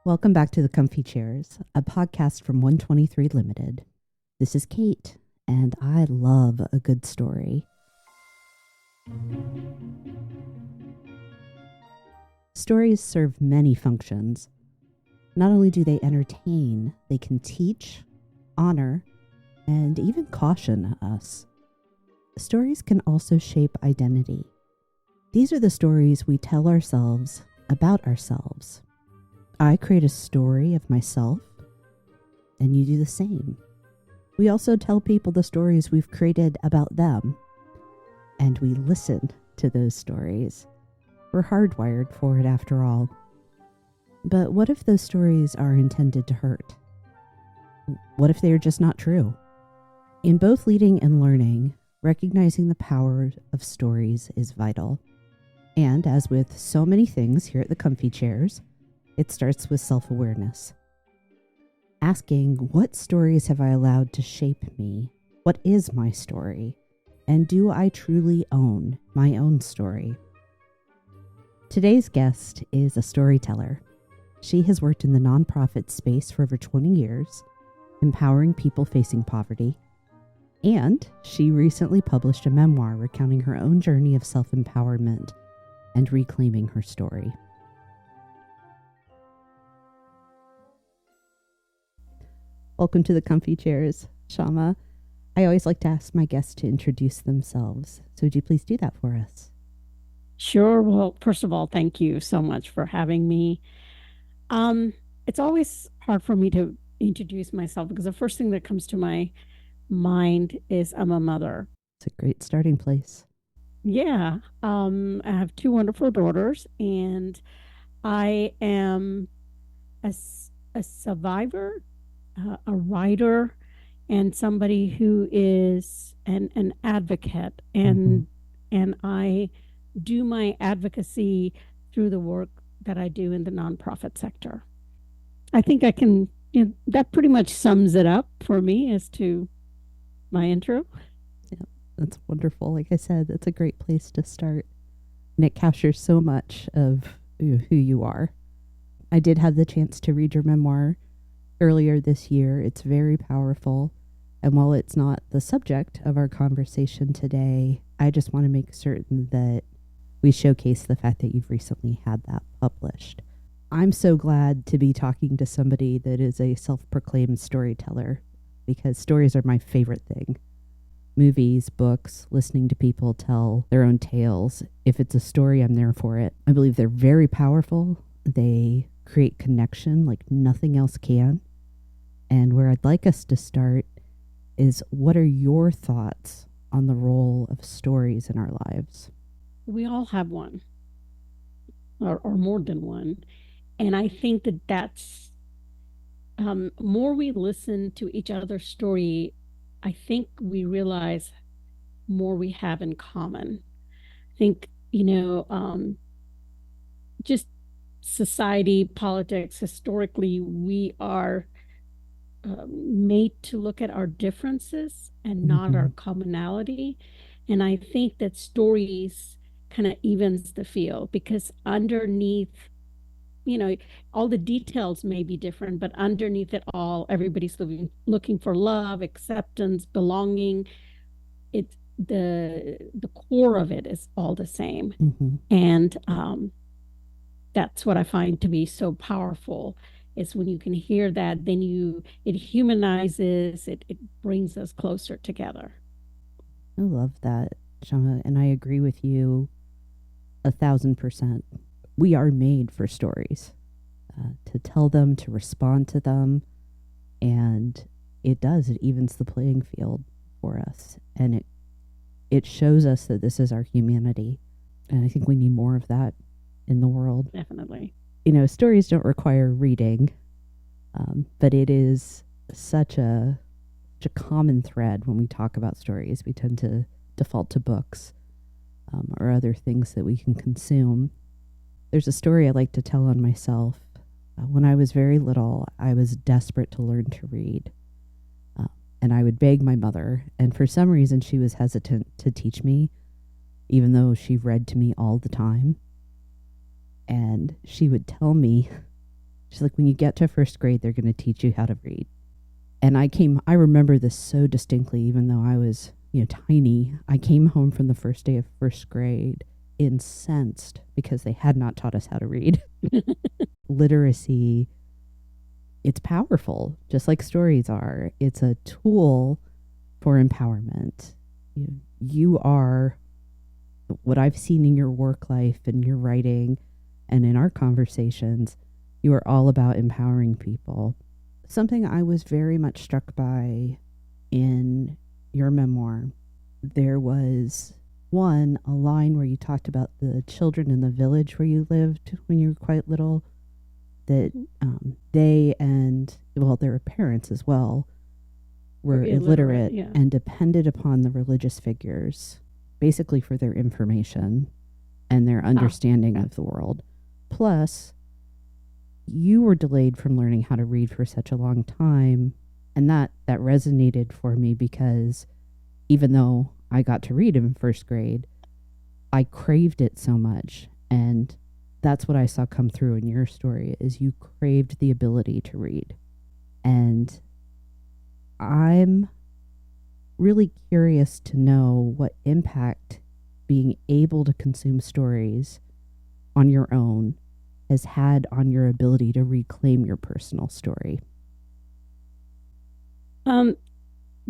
Welcome back to The Comfy Chairs, a podcast from 123 Limited. This is Kate, and I love a good story. Stories serve many functions. Not only do they entertain, they can teach, honor, and even caution us. Stories can also shape identity. These are the stories we tell ourselves about ourselves. I create a story of myself, and you do the same. We also tell people the stories we've created about them, and we listen to those stories. We're hardwired for it after all. But what if those stories are intended to hurt? What if they are just not true? In both leading and learning, recognizing the power of stories is vital. And as with so many things here at the Comfy Chairs, it starts with self-awareness. Asking, what stories have I allowed to shape me? What is my story? And do I truly own my own story? Today's guest is a storyteller. She has worked in the nonprofit space for over 20 years, empowering people facing poverty. And she recently published a memoir recounting her own journey of self-empowerment and reclaiming her story. Welcome to the Comfy Chairs, Shama. I always like to ask my guests to introduce themselves. So would you please do that for us? Sure. Well, first of all, thank you so much for having me. It's always hard for me to introduce myself because the first thing that comes to my mind is I'm a mother. It's a great starting place. Yeah. I have two wonderful daughters, and I am a survivor, a writer, and somebody who is an advocate. And I do my advocacy through the work that I do in the nonprofit sector. I think that pretty much sums it up for me as to my intro. Yeah, that's wonderful. Like I said, that's a great place to start. And it captures so much of who you are. I did have the chance to read your memoir earlier this year. It's very powerful. And while it's not the subject of our conversation today, I just want to make certain that we showcase the fact that you've recently had that published. I'm so glad to be talking to somebody that is a self-proclaimed storyteller, because stories are my favorite thing. Movies, books, listening to people tell their own tales. If it's a story, I'm there for it. I believe they're very powerful. They create connection like nothing else can. And where I'd like us to start is, what are your thoughts on the role of stories in our lives? We all have one, or more than one. And I think that's more we listen to each other's story, I think we realize more we have in common. I think, just society, politics, historically, we are made to look at our differences and not our commonality. And I think that stories kind of evens the field, because underneath, all the details may be different, but underneath it all, everybody's looking for love, acceptance, belonging. It's the core of it is all the same. And that's what I find to be so powerful, is when you can hear that, then it humanizes, it brings us closer together. I love that, Shama, and I agree with you 1,000%. We are made for stories, to tell them, to respond to them, and it evens the playing field for us, and it shows us that this is our humanity, and I think we need more of that in the world. Definitely. Stories don't require reading, but it is such a common thread when we talk about stories. We tend to default to books or other things that we can consume. There's a story I like to tell on myself. When I was very little, I was desperate to learn to read. And I would beg my mother, and for some reason she was hesitant to teach me, even though she read to me all the time. And she would tell me She's like, when you get to first grade, they're going to teach you how to read. And I remember this so distinctly, even though I was, tiny. I came home from the first day of first grade incensed because they had not taught us how to read. Literacy, it's powerful, just like stories are. It's a tool for empowerment. You are what I've seen in your work life and your writing and in our conversations. You are all about empowering people. Something I was very much struck by in your memoir, there was a line where you talked about the children in the village where you lived when you were quite little, that they and, well, their parents as well, were illiterate yeah. and depended upon the religious figures basically for their information and their understanding of the world. Plus, you were delayed from learning how to read for such a long time, and that resonated for me because even though I got to read in first grade, I craved it so much. And that's what I saw come through in your story, is you craved the ability to read. And I'm really curious to know what impact being able to consume stories on your own has had on your ability to reclaim your personal story.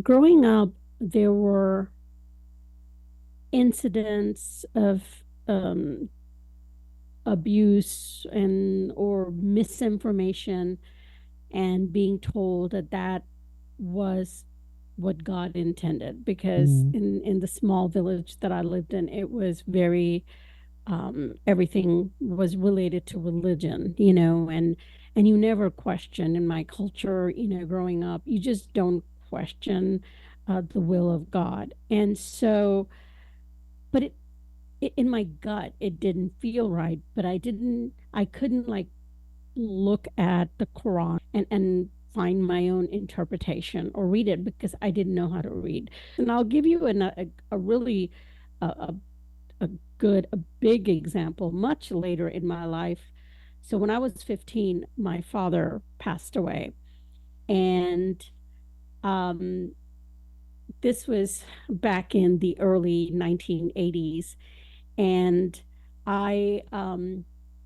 Growing up, there were incidents of abuse and or misinformation, and being told that that was what God intended. Because in the small village that I lived in, it was very everything was related to religion, and you never question. In my culture, growing up, you just don't question the will of God. And so, but in my gut, it didn't feel right. But I couldn't like look at the Quran and find my own interpretation or read it because I didn't know how to read. And I'll give you a really a, a big example much later in my life. So when I was 15, my father passed away. And um, this was back in the early 1980s. And I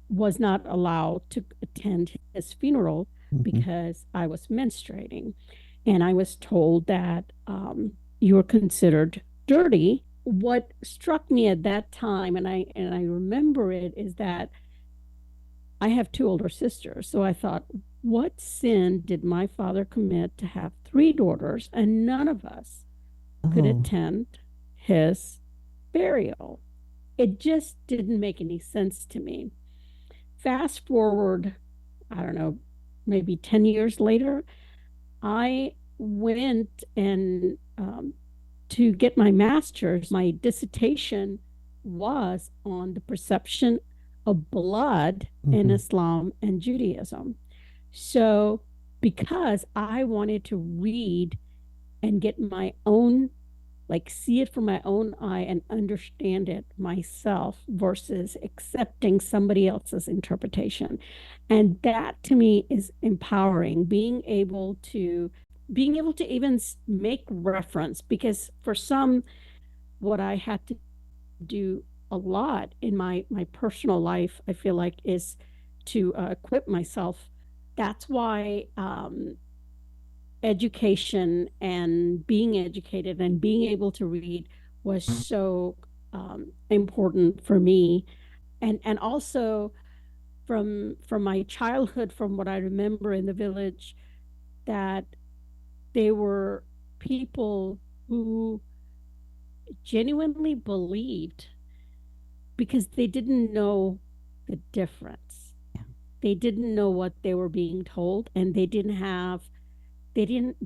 was not allowed to attend his funeral because I was menstruating. And I was told that you were considered dirty. What struck me at that time, and I remember it, is that I have two older sisters. So I thought, what sin did my father commit to have three daughters and none of us could attend his burial? It just didn't make any sense to me. Fast forward, I don't know, maybe 10 years later, I went and to get my master's. My dissertation was on the perception of blood in Islam and Judaism. So, because I wanted to read and get my own, like, see it from my own eye and understand it myself versus accepting somebody else's interpretation. And that to me is empowering, being able to even make reference. Because for some, what I had to do a lot in my personal life, I feel like, is to equip myself. That's why education and being educated and being able to read was so important for me. And also from my childhood, from what I remember in the village, that they were people who genuinely believed because they didn't know the difference. Yeah. They didn't know what they were being told, and they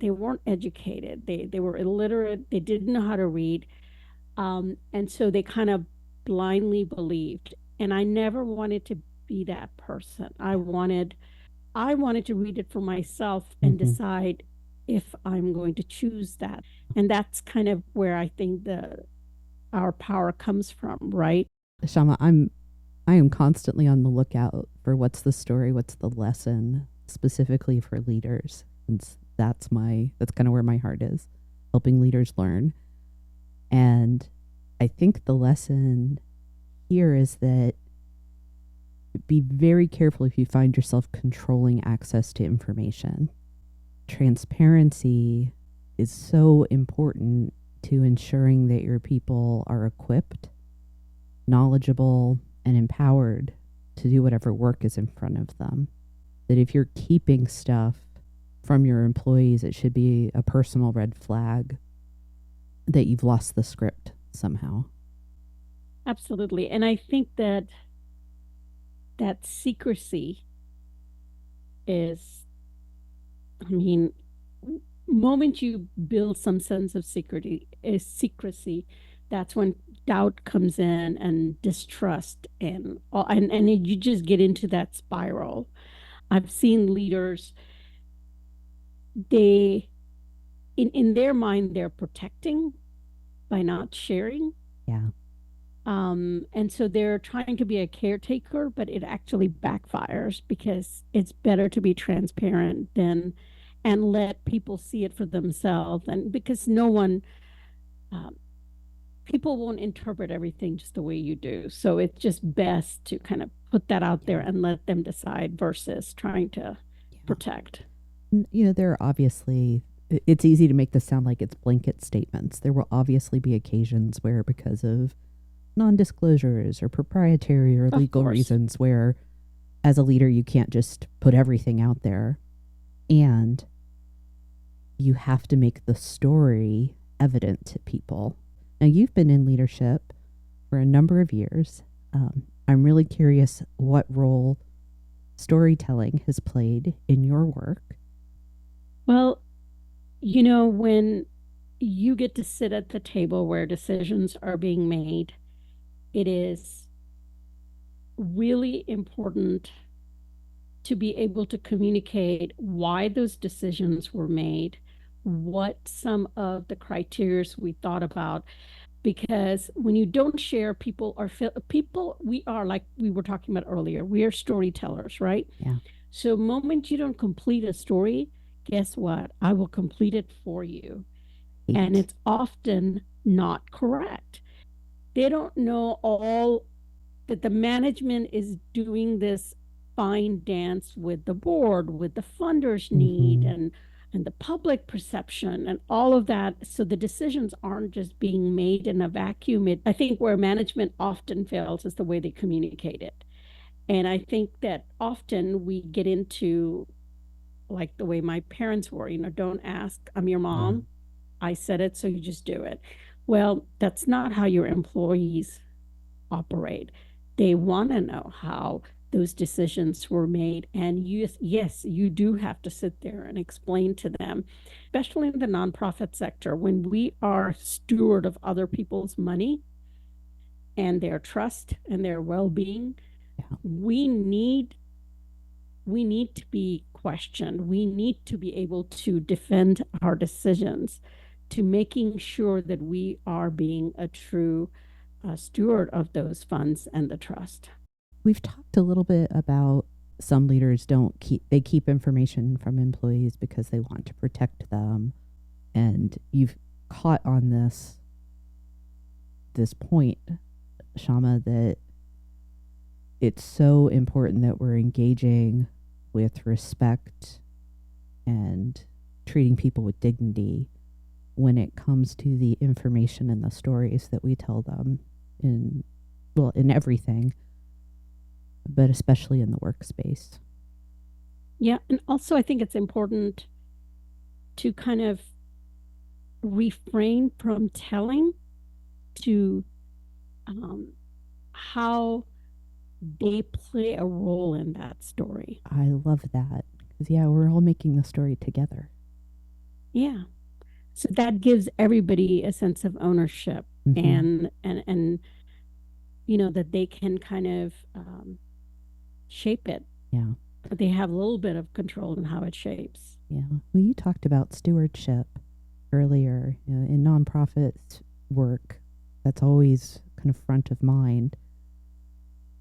weren't educated. They were illiterate. They didn't know how to read. And so they kind of blindly believed. And I never wanted to be that person. I wanted to read it for myself and decide if I'm going to choose that. And that's kind of where I think our power comes from, right? Shama, I am constantly on the lookout for what's the story, what's the lesson specifically for leaders. And that's kind of where my heart is, helping leaders learn. And I think the lesson here is that be very careful if you find yourself controlling access to information. Transparency is so important to ensuring that your people are equipped, knowledgeable, and empowered to do whatever work is in front of them. That if you're keeping stuff from your employees, it should be a personal red flag that you've lost the script somehow. Absolutely. And I think that secrecy is, I mean, moment you build some sense of secrecy, that's when doubt comes in and distrust and you just get into that spiral. I've seen leaders, they in their mind they're protecting by not sharing. Yeah. And so they're trying to be a caretaker, but it actually backfires because it's better to be transparent than and let people see it for themselves. And because no one, people won't interpret everything just the way you do. So it's just best to kind of put that out there and let them decide versus trying to protect. There are obviously, it's easy to make this sound like it's blanket statements. There will obviously be occasions where, because of non-disclosures or proprietary or legal reasons, where as a leader you can't just put everything out there, and you have to make the story evident to people. Now, you've been in leadership for a number of years. I'm really curious what role storytelling has played in your work. Well, when you get to sit at the table where decisions are being made, it is really important to be able to communicate why those decisions were made, what some of the criteria we thought about. Because when you don't share, we are, like we were talking about earlier, we are storytellers, right? Yeah. So moment you don't complete a story, guess what? I will complete it for you. And it's often not correct. They don't know all that the management is doing this fine dance with the board, with the funders' need, and the public perception and all of that. So the decisions aren't just being made in a vacuum. I think where management often fails is the way they communicate it. And I think that often we get into, like the way my parents were, don't ask, I'm your mom. I said it, so you just do it. Well, that's not how your employees operate. They want to know how those decisions were made. And yes, you do have to sit there and explain to them, especially in the nonprofit sector, when we are steward of other people's money and their trust and their well-being, we need to be questioned. We need to be able to defend our decisions, to making sure that we are being a true steward of those funds and the trust. We've talked a little bit about some leaders they keep information from employees because they want to protect them. And you've caught on this point, Shama, that it's so important that we're engaging with respect and treating people with dignity when it comes to the information and the stories that we tell them in everything, but especially in the workspace. Yeah, and also I think it's important to kind of refrain from telling to how they play a role in that story. I love that, because we're all making the story together. Yeah. So that gives everybody a sense of ownership and that they can kind of shape it. Yeah. But they have a little bit of control in how it shapes. Yeah. Well, you talked about stewardship earlier. In nonprofit work, that's always kind of front of mind.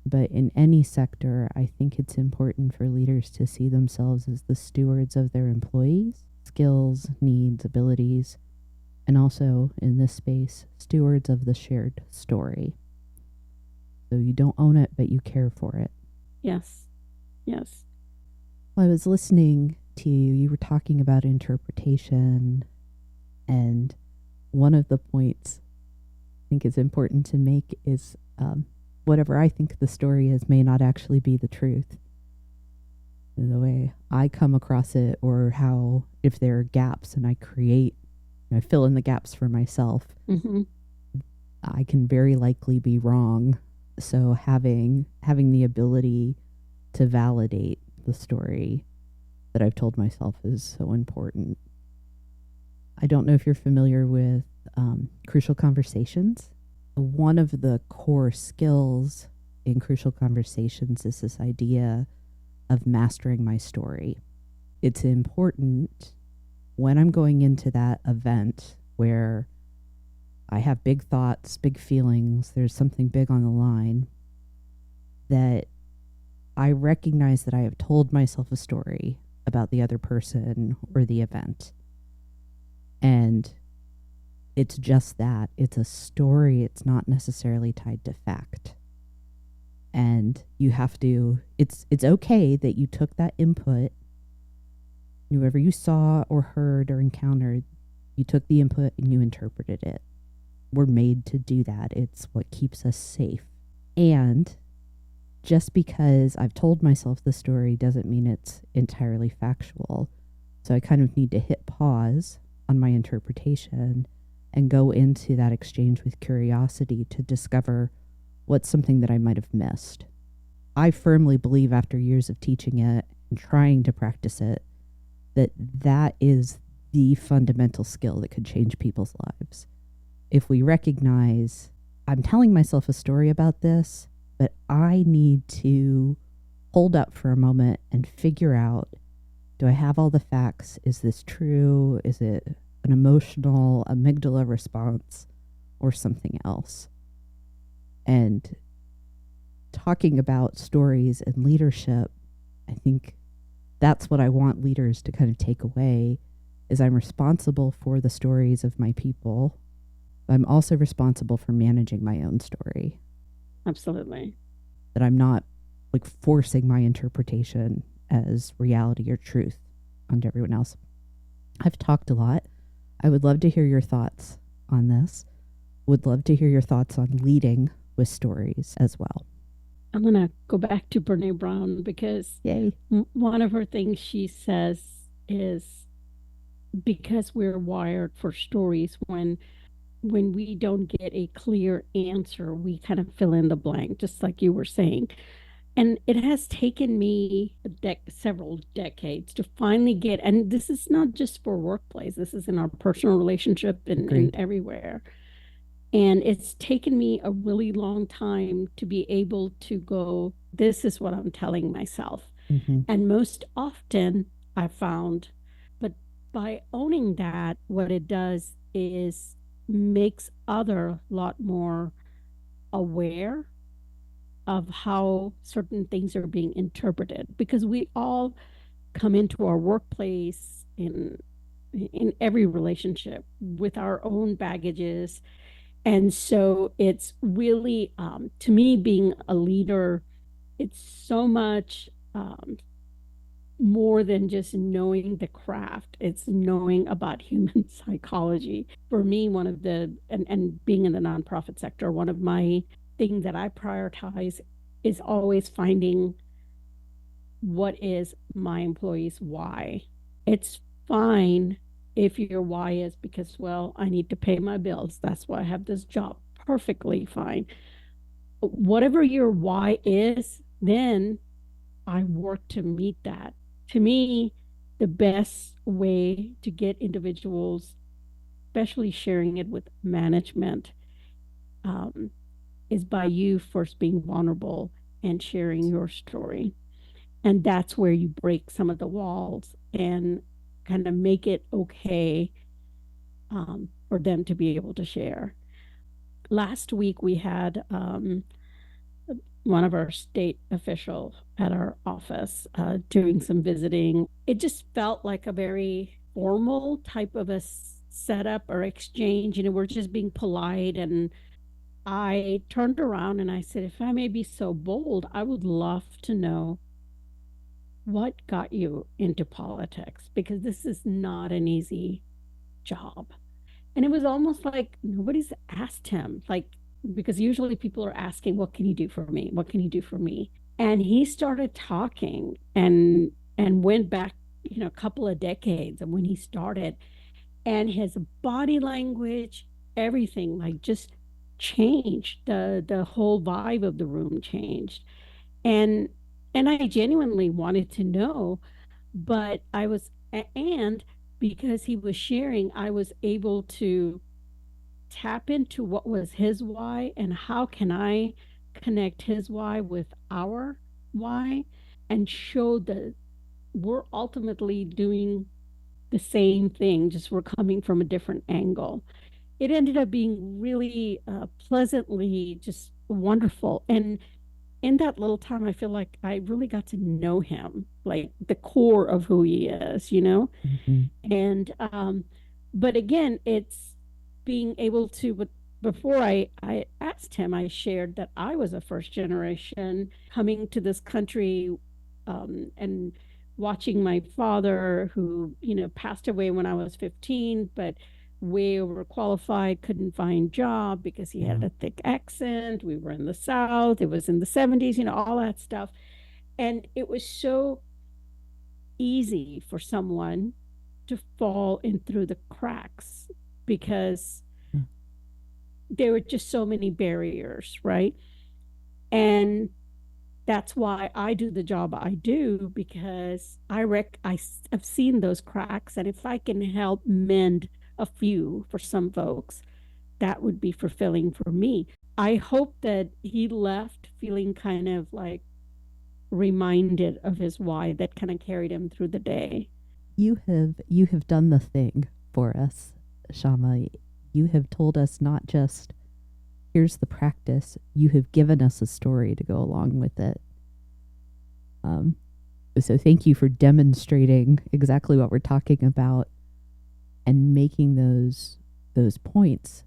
But in any sector, I think it's important for leaders to see themselves as the stewards of their employees' skills, needs, abilities, and also in this space, stewards of the shared story. So you don't own it, but you care for it. Yes. Yes. Well, I was listening to you. You were talking about interpretation, and one of the points I think is important to make is whatever I think the story is may not actually be the truth. The way I come across it, or how, if there are gaps and I fill in the gaps for myself, Mm-hmm. I can very likely be wrong. So having the ability to validate the story that I've told myself is so important. I don't know if you're familiar with Crucial Conversations. One of the core skills in Crucial Conversations is this idea of mastering my story. It's important when I'm going into that event where I have big thoughts, big feelings, there's something big on the line, that I recognize that I have told myself a story about the other person or the event. And it's just that. It's a story. It's not necessarily tied to fact. And you have to, it's okay that you took that input, whoever you saw or heard or encountered, you took the input and you interpreted it. We're made to do that. It's what keeps us safe. And just because I've told myself the story doesn't mean it's entirely factual. So I kind of need to hit pause on my interpretation and go into that exchange with curiosity to discover what's something that I might have missed. I firmly believe, after years of teaching it and trying to practice it, that is the fundamental skill that could change people's lives. If we recognize, I'm telling myself a story about this, but I need to hold up for a moment and figure out, do I have all the facts? Is this true? Is it an emotional amygdala response or something else? And talking about stories and leadership, I think that's what I want leaders to kind of take away, is I'm responsible for the stories of my people. I'm also responsible for managing my own story. Absolutely. That I'm not like forcing my interpretation as reality or truth onto everyone else. I've talked a lot. I would love to hear your thoughts on this. Would love to hear your thoughts on leading with stories as well. I'm going to go back to Brene Brown, because Yay. one of her things she says is, because we're wired for stories, when we don't get a clear answer, we kind of fill in the blank, just like you were saying. And it has taken me several decades to finally get, and this is not just for workplace, this is in our personal relationship and everywhere. And it's taken me a really long time to be able to go, this is what I'm telling myself. Mm-hmm. And most often I found, but by owning that, what it does is makes other a lot more aware of how certain things are being interpreted, because we all come into our workplace in every relationship with our own baggages. And so it's really, to me, being a leader, it's so much more than just knowing the craft. It's knowing about human psychology. For me, one of the, and being in the nonprofit sector, one of my thing that I prioritize is always finding what is my employees' why. It's fine if your why is because, well, I need to pay my bills. That's why I have this job. Perfectly fine. Whatever your why is, then I work to meet that. To me, the best way to get individuals, especially sharing it with management, is by you first being vulnerable and sharing your story. And that's where you break some of the walls and kind of make it okay for them to be able to share. Last week, we had one of our state officials at our office doing some visiting. It just felt like a very formal type of a setup or exchange. We're just being polite. And I turned around and I said, if I may be so bold, I would love to know what got you into politics, because this is not an easy job. And it was almost like nobody's asked him, like, because usually people are asking, what can you do for me? What can you do for me? And he started talking and went back, a couple of decades of when he started, and his body language, everything like just changed. The whole vibe of the room changed. And I genuinely wanted to know, but and because he was sharing, I was able to tap into what was his why and how can I connect his why with our why, and show that we're ultimately doing the same thing, just we're coming from a different angle. It ended up being really pleasantly just wonderful. And in that little time, I feel like I really got to know him, like the core of who he is. Mm-hmm. And but again, it's being able to, but before I asked him, I shared that I was a first generation coming to this country, and watching my father, who passed away when I was 15, but way overqualified, couldn't find job because he Yeah. had a thick accent. We were in the South. It was in the 70s, all that stuff. And it was so easy for someone to fall in through the cracks because Mm. there were just so many barriers, right? And that's why I do the job I do, because I've seen those cracks, and if I can help mend a few for some folks, that would be fulfilling for me. I hope that he left feeling kind of like reminded of his why that kind of carried him through the day. You have done the thing for us, Shama. You have told us not just here's the practice, you have given us a story to go along with it. Um, so thank you for demonstrating exactly what we're talking about and making those points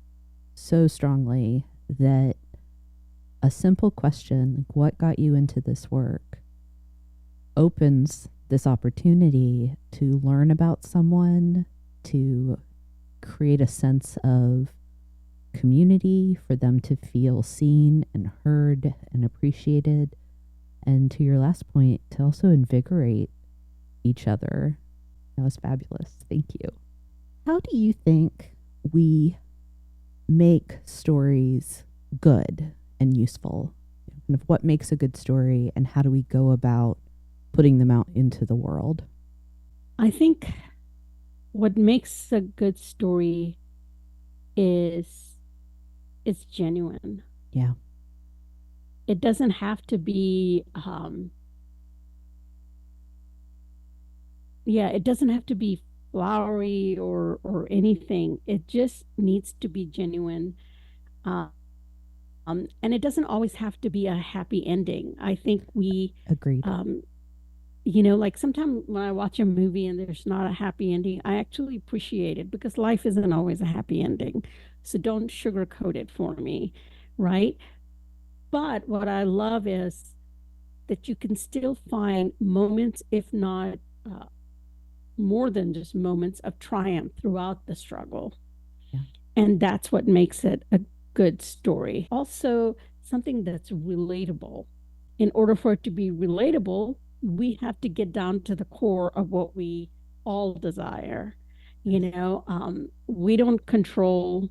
so strongly that a simple question like what got you into this work opens this opportunity to learn about someone, to create a sense of community, for them to feel seen and heard and appreciated. And to your last point, to also invigorate each other. That was fabulous. Thank you. How do you think we make stories good and useful? Kind of what makes a good story, and how do we go about putting them out into the world? I think what makes a good story is it's genuine. Yeah. It doesn't have to be it doesn't have to be flowery or anything. It just needs to be genuine. Um, and it doesn't always have to be a happy ending. I think Agreed. um, like sometimes when I watch a movie and there's not a happy ending, I actually appreciate it because life isn't always a happy ending. So don't sugarcoat it for me, right? But what I love is that you can still find moments, if not uh, more than just moments of triumph throughout the struggle. Yeah. And that's what makes it a good story. Also, something that's relatable. In order for it to be relatable, we have to get down to the core of what we all desire. We don't control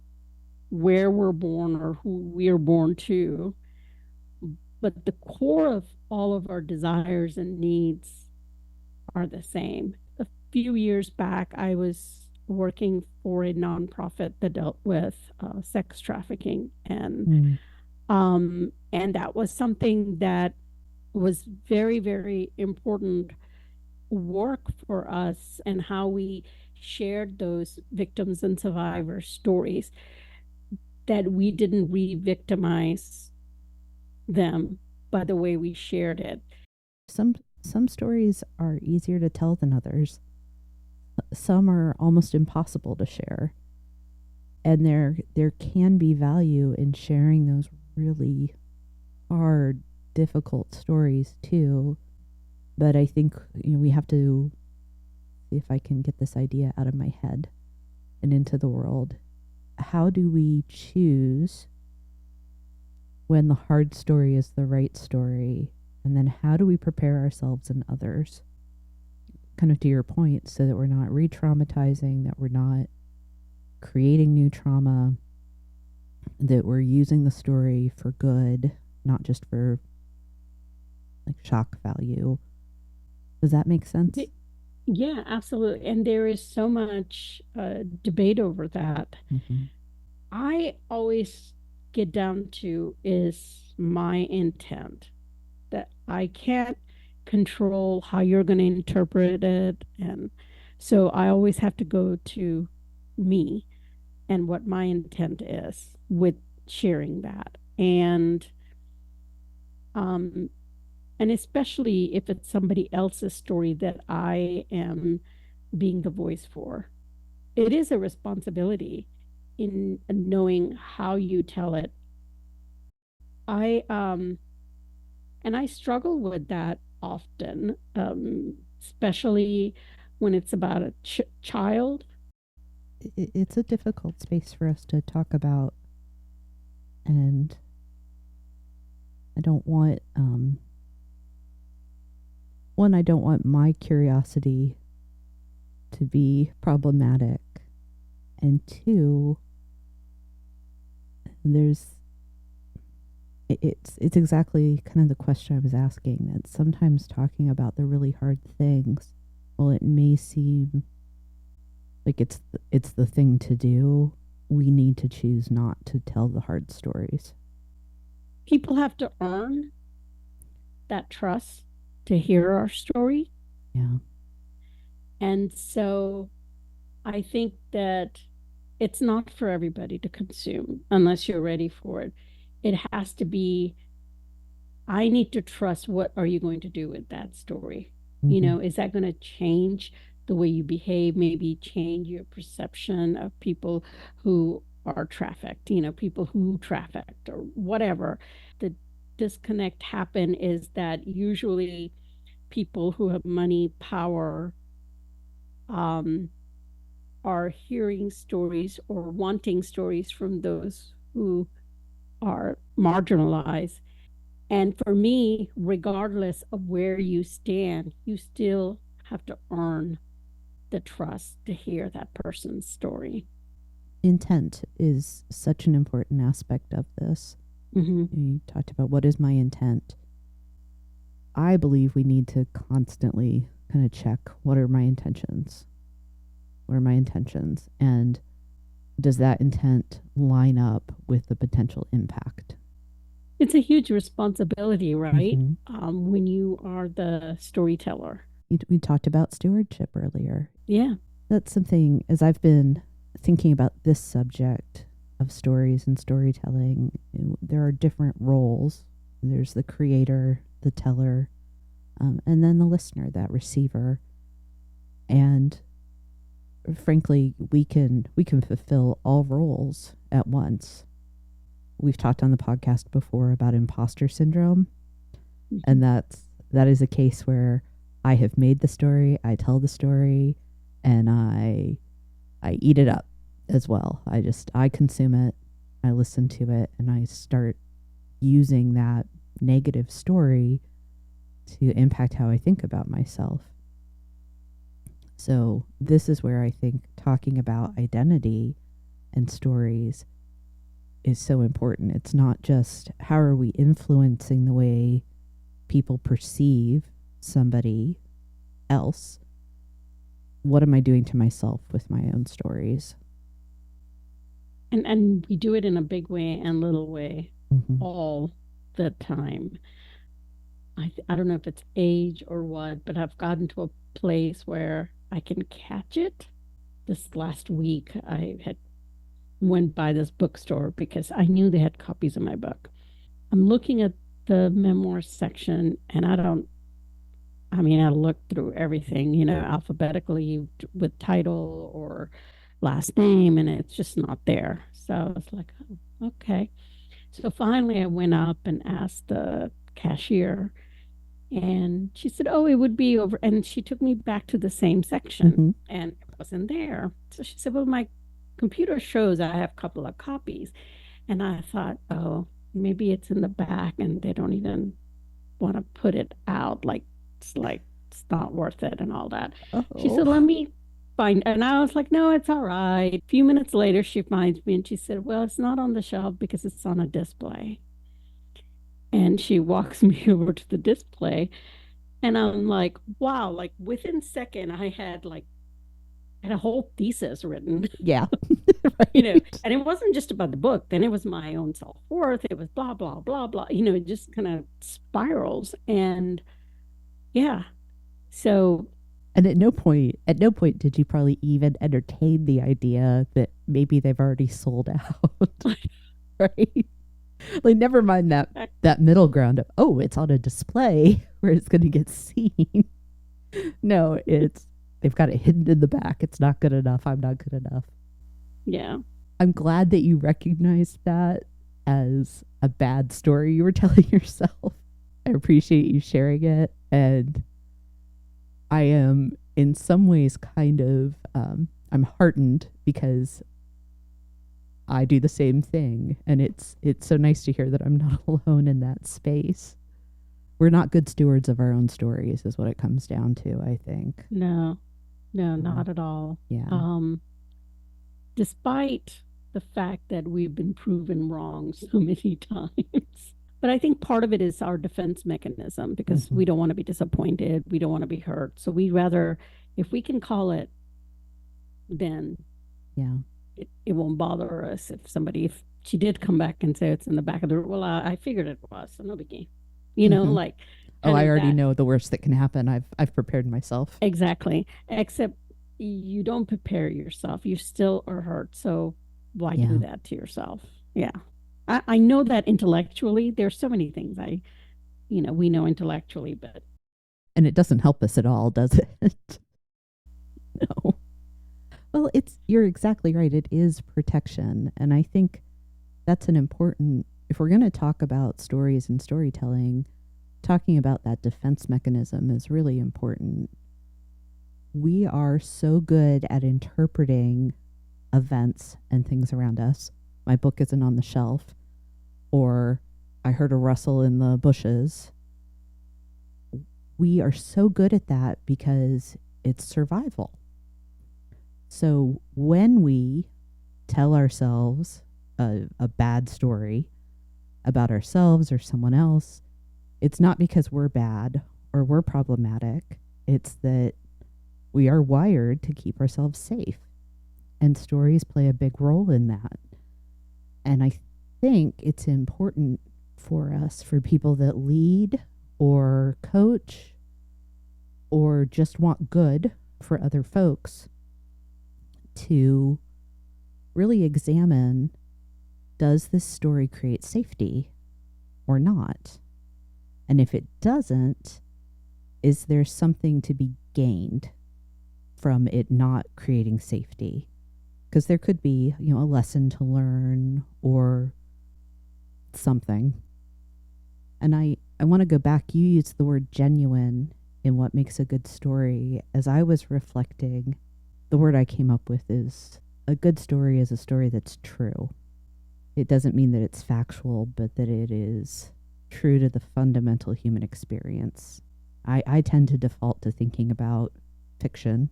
where we're born or who we are born to, but the core of all of our desires and needs are the same. A few years back, I was working for a nonprofit that dealt with sex trafficking, Mm. and that was something that was very, very important work for us, and how we shared those victims and survivors stories, that we didn't re-victimize them, by the way we shared it. Some stories are easier to tell than others. Some are almost impossible to share. And there can be value in sharing those really hard, difficult stories too. But I think, we have to see if I can get this idea out of my head and into the world. How do we choose when the hard story is the right story? And then how do we prepare ourselves and others, kind of to your point, so that we're not re-traumatizing, that we're not creating new trauma, that we're using the story for good, not just for like shock value. Does that make sense? Yeah, absolutely. And there is so much debate over that. Mm-hmm. I always get down to is my intent, that I can't control how you're going to interpret it. And so I always have to go to me and what my intent is with sharing that. Um, and especially if it's somebody else's story that I am being the voice for, it is a responsibility in knowing how you tell it. I and I struggle with that often, especially when it's about a child. It's a difficult space for us to talk about, and I don't want one, I don't want my curiosity to be problematic, and two, it's exactly kind of the question I was asking, that sometimes talking about the really hard things, well, it may seem like it's the thing to do, we need to choose not to tell the hard stories. People have to earn that trust to hear our story. Yeah. And so I think that it's not for everybody to consume unless you're ready for it. It has to be, I need to trust, what are you going to do with that story? Mm-hmm. Is that going to change the way you behave, maybe change your perception of people who are trafficked, people who trafficked or whatever. The disconnect happen is that usually people who have money, power, um, are hearing stories or wanting stories from those who are marginalized. And for me, regardless of where you stand, you still have to earn the trust to hear that person's story. Intent is such an important aspect of this. Mm-hmm. You talked about what is my intent. I believe we need to constantly kind of check, what are my intentions? What are my intentions? And does that intent line up with the potential impact? It's a huge responsibility, right? Mm-hmm. When you are the storyteller. We talked about stewardship earlier. Yeah. That's something, as I've been thinking about this subject of stories and storytelling, there are different roles. There's the creator, the teller, and then the listener, that receiver. And frankly, we can fulfill all roles at once. We've talked on the podcast before about imposter syndrome, Mm-hmm. and that is a case where I have made the story, I tell the story, and I eat it up as well. I consume it, I listen to it, and I start using that negative story to impact how I think about myself. So this is where I think talking about identity and stories is so important. It's not just how are we influencing the way people perceive somebody else. What am I doing to myself with my own stories? And we do it in a big way and little way, Mm-hmm. all the time. I don't know if it's age or what, but I've gotten to a place where I can catch it. This last week, I had went by this bookstore because I knew they had copies of my book. I'm looking at the memoir section, and I mean, I looked through everything, alphabetically with title or last name, and it's just not there. So I was like, oh, okay. So finally, I went up and asked the cashier, and she said, oh, it would be over. And she took me back to the same section, Hmm. and it wasn't there. So she said, well, my computer shows I have a couple of copies. And I thought, oh, maybe it's in the back and they don't even want to put it out. Like it's not worth it and all that. She Oh. said, let me find. And I was like, no, it's all right. A few minutes later, she finds me and she said, well, it's not on the shelf because it's on a display. And she walks me over to the display. And I'm like, wow, like within second, I had a whole thesis written. Yeah. Right. And it wasn't just about the book. Then it was my own self worth. It was blah, blah, blah, blah. It just kind of spirals. And yeah. So, And at no point did you probably even entertain the idea that maybe they've already sold out. Right? Like, never mind that middle ground of, oh, it's on a display where it's going to get seen. No, they've got it hidden in the back. It's not good enough. I'm not good enough. yeah. I'm glad that you recognized that as a bad story you were telling yourself. I appreciate you sharing it. And I am in some ways kind of, I'm heartened because I do the same thing. And it's so nice to hear that I'm not alone in that space. We're not good stewards of our own stories is what it comes down to, I think. No, no, not at all. Yeah. Despite the fact that we've been proven wrong so many times. But I think part of it is our defense mechanism because we don't want to be disappointed. We don't want to be hurt. So we rather, if we can call it, then Yeah. it won't bother us if she did come back and say it's in the back of the room. Well, I figured it was, so no biggie. Like Oh, kind I of already that. know the worst that can happen. I've prepared myself. Exactly. Except you don't prepare yourself. You still are hurt. So why Yeah. do that to yourself? Yeah. I know that intellectually. There's so many things we know intellectually, but And it doesn't help us at all, does it? No. Well, you're exactly right. It is protection. And I think that's an important, if we're going to talk about stories and storytelling, talking about that defense mechanism is really important. We are so good at interpreting events and things around us. My book isn't on the shelf, or I heard a rustle in the bushes. We are so good at that because it's survival. So when we tell ourselves a bad story about ourselves or someone else, it's not because we're bad or we're problematic. It's that we are wired to keep ourselves safe. And stories play a big role in that. And I think it's important for us, for people that lead or coach or just want good for other folks, to really examine, does this story create safety or not? And if it doesn't, is there something to be gained from it not creating safety? Because there could be, a lesson to learn or something. And I want to go back. You used the word genuine in what makes a good story. As I was reflecting, the word I came up with is a good story is a story that's true. It doesn't mean that it's factual, but that it is true to the fundamental human experience. I tend to default to thinking about fiction.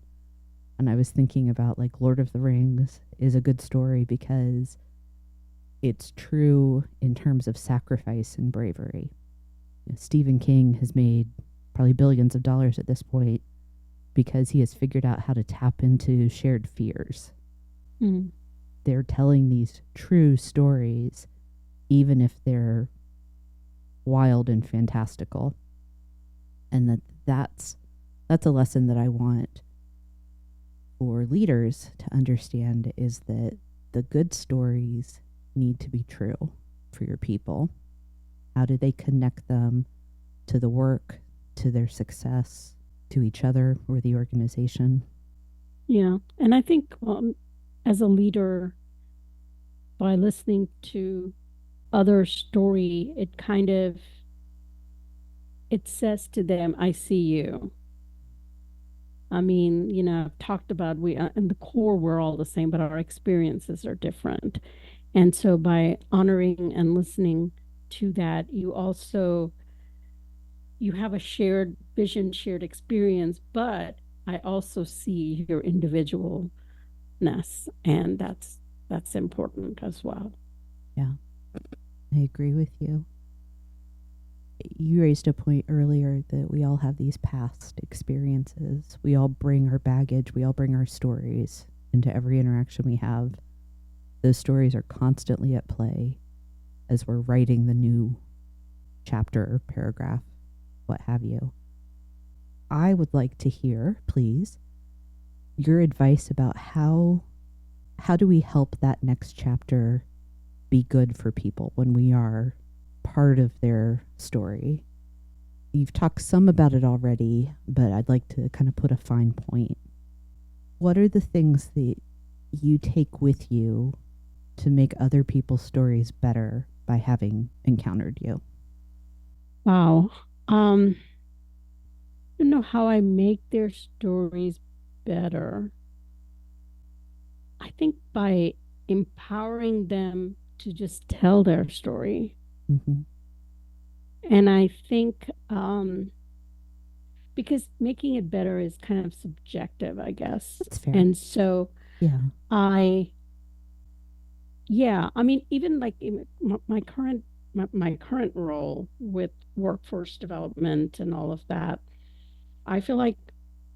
And I was thinking about, like, Lord of the Rings is a good story because it's true in terms of sacrifice and bravery. Stephen King has made probably billions of dollars at this point because he has figured out how to tap into shared fears. mm, They're telling these true stories, even if they're wild and fantastical. And that's a lesson that I want for leaders to understand, is that the good stories need to be true for your people. How do they connect them to the work, to their success, to each other or the organization? Yeah. And I think as a leader, by listening to other story, it kind of it says to them, I see you. I mean, I've talked about we in the core we're all the same, but our experiences are different. And so by honoring and listening to that, you have a shared vision, shared experience, but I also see your individualness, and that's important as well. Yeah, I agree with you. You raised a point earlier that we all have these past experiences. We all bring our baggage, we all bring our stories into every interaction we have. Those stories are constantly at play as we're writing the new chapter or paragraph, what have you. I would like to hear, please, your advice about how do we help that next chapter be good for people when we are part of their story. You've talked some about it already, but I'd like to kind of put a fine point. What are the things that you take with you to make other people's stories better by having encountered you? Wow. I don't know how I make their stories better. I think by empowering them to just tell their story. Mm-hmm. And I think because making it better is kind of subjective, I guess. That's fair. And so Yeah. Yeah, I mean, even like in my current role with workforce development and all of that, I feel like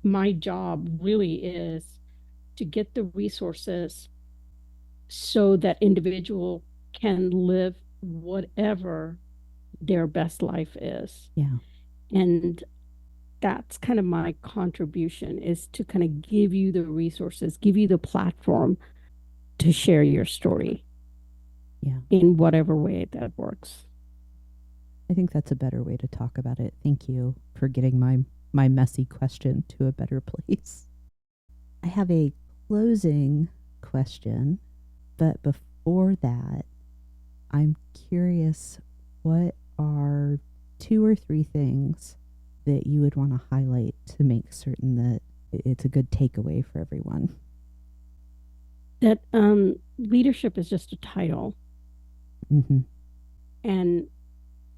my job really is to get the resources so that individual can live whatever their best life is. Yeah. And that's kind of my contribution, is to kind of give you the resources, give you the platform to share your story. Yeah. In whatever way that works. I think that's a better way to talk about it. Thank you for getting my messy question to a better place. I have a closing question, but before that, I'm curious, what are 2 or 3 things that you would want to highlight to make certain that it's a good takeaway for everyone? That leadership is just a title. Mm-hmm. And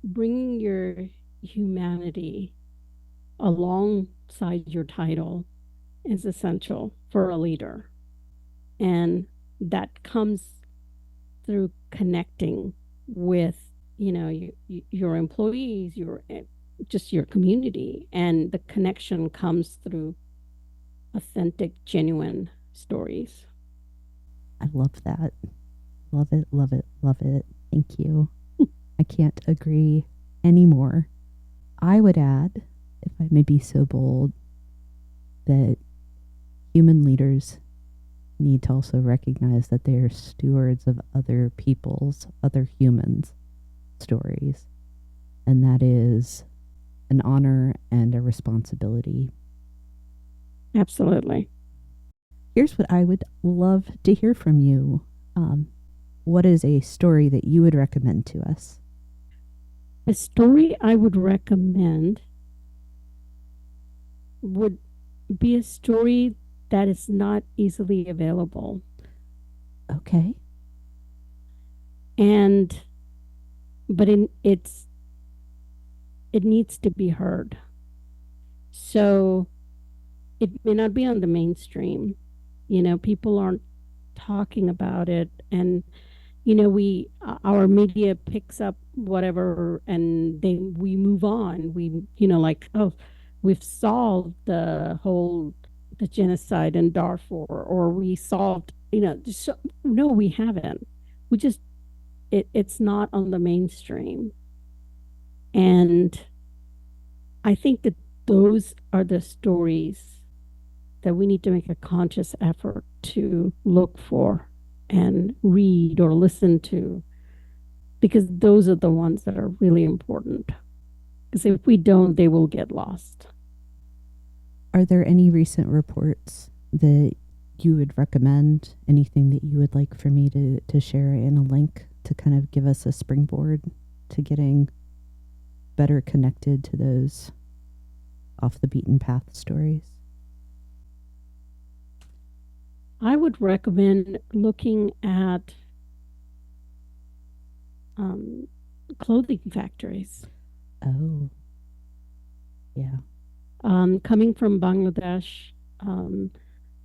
bringing your humanity alongside your title is essential for a leader. And that comes through connecting with, your employees, just your community. And the connection comes through authentic, genuine stories. I love that. Love it, love it, love it. Thank you. I can't agree anymore. I would add, if I may be so bold, that human leaders need to also recognize that they are stewards of other people's, other humans' stories. And that is an honor and a responsibility. Absolutely. Here's what I would love to hear from you. What is a story that you would recommend to us? A story I would recommend would be a story that is not easily available. Okay. But it needs to be heard. So it may not be on the mainstream. People aren't talking about it, and our media picks up whatever, and we move on. Like, oh, we've solved the genocide in Darfur, or we solved, no, we haven't. We just it's not on the mainstream. And I think that those are the stories that we need to make a conscious effort to look for and read or listen to, because those are the ones that are really important. Because if we don't, they will get lost. Are there any recent reports that you would recommend? Anything that you would like for me to share in a link to kind of give us a springboard to getting better connected to those off the beaten path stories? I would recommend looking at clothing factories. Oh, yeah. Coming from Bangladesh,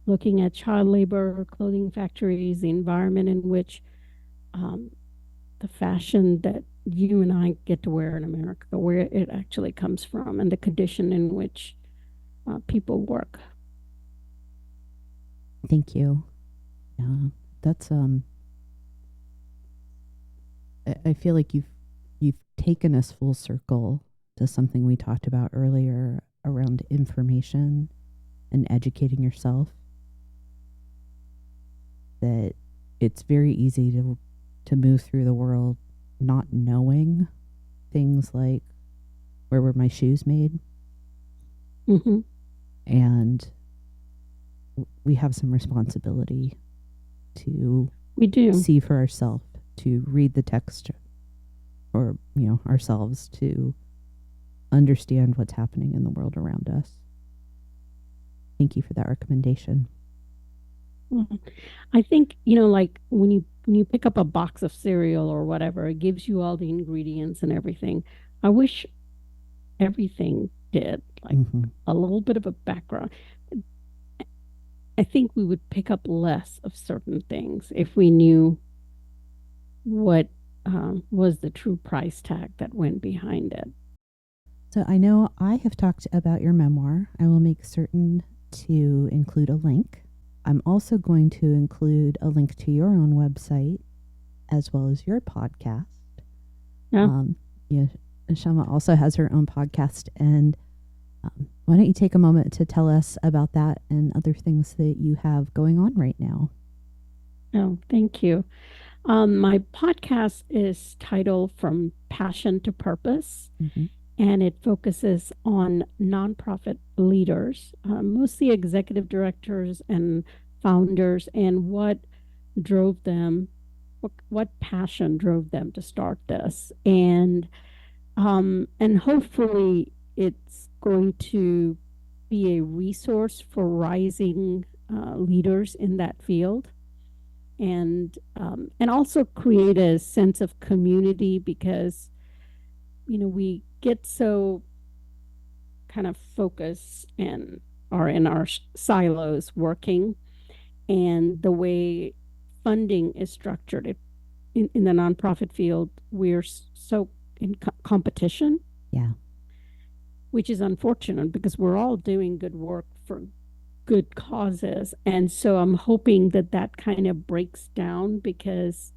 looking at child labor, clothing factories, the environment in which the fashion that you and I get to wear in America, where it actually comes from, and the condition in which people work. Thank you. Yeah, that's I feel like you've taken us full circle to something we talked about earlier around information and educating yourself. That it's very easy to move through the world not knowing things like where were my shoes made, Mm-hmm. and we have some responsibility to We do. see for ourselves, to read the text, or ourselves, to understand what's happening in the world around us. Thank you for that recommendation. Mhm. I think, like when you pick up a box of cereal or whatever, it gives you all the ingredients and everything. I wish everything did, like Mm-hmm. a little bit of a background. I think we would pick up less of certain things if we knew what was the true price tag that went behind it. So I know I have talked about your memoir. I will make certain to include a link. I'm also going to include a link to your own website as well as your podcast. Yeah. Yeah, Shama also has her own podcast, and why don't you take a moment to tell us about that and other things that you have going on right now? Oh, thank you. My podcast is titled From Passion to Purpose, Mm-hmm. and it focuses on nonprofit leaders, mostly executive directors and founders, and what drove them, what passion drove them to start this, and hopefully it's going to be a resource for rising leaders in that field, and also create a sense of community, because we get so kind of focused and are in our silos working, and the way funding is structured in the nonprofit field, we're so in competition, Yeah. which is unfortunate because we're all doing good work for good causes. And so I'm hoping that that kind of breaks down, because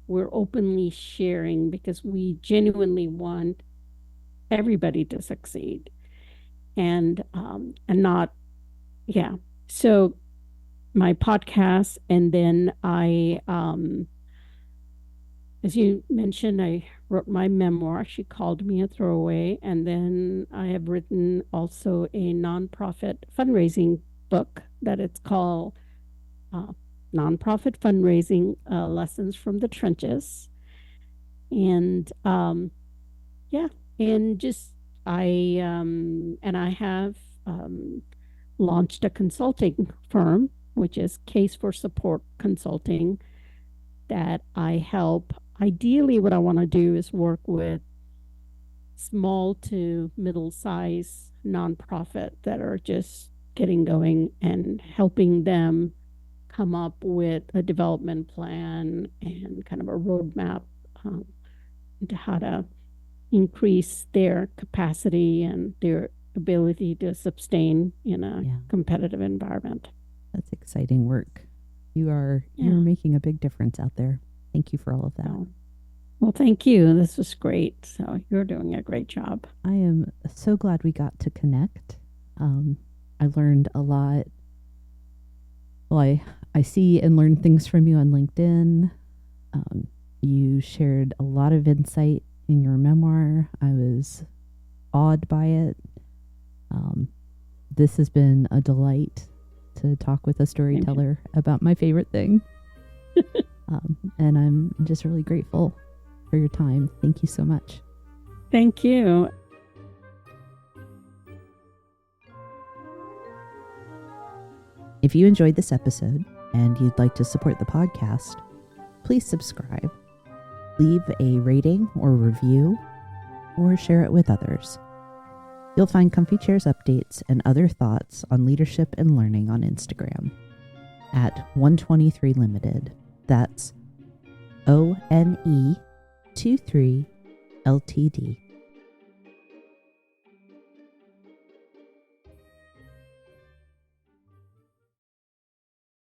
we're openly sharing, because we genuinely want everybody to succeed, and not, yeah. So my podcast, and then as you mentioned, I wrote my memoir, She Called Me a Throwaway, and then I have written also a nonprofit fundraising book that it's called uh, Nonprofit Fundraising Lessons from the Trenches. And yeah, and just I have launched a consulting firm, which is Case for Support Consulting, that I help. Ideally, what I want to do is work with small to middle size nonprofit that are just getting going, and helping them come up with a development plan and kind of a roadmap into how to increase their capacity and their ability to sustain in a competitive environment. That's exciting work. You're making a big difference out there. Thank you for all of that. Well, thank you. This was great. So you're doing a great job. I am so glad we got to connect. I learned a lot. Well, I see and learn things from you on LinkedIn. You shared a lot of insight in your memoir. I was awed by it. This has been a delight to talk with a storyteller about my favorite thing. And I'm just really grateful for your time. Thank you so much. Thank you. If you enjoyed this episode and you'd like to support the podcast, please subscribe, leave a rating or review, or share it with others. You'll find Comfy Chairs updates and other thoughts on leadership and learning on Instagram at 123 Limited. That's ONE23 LTD.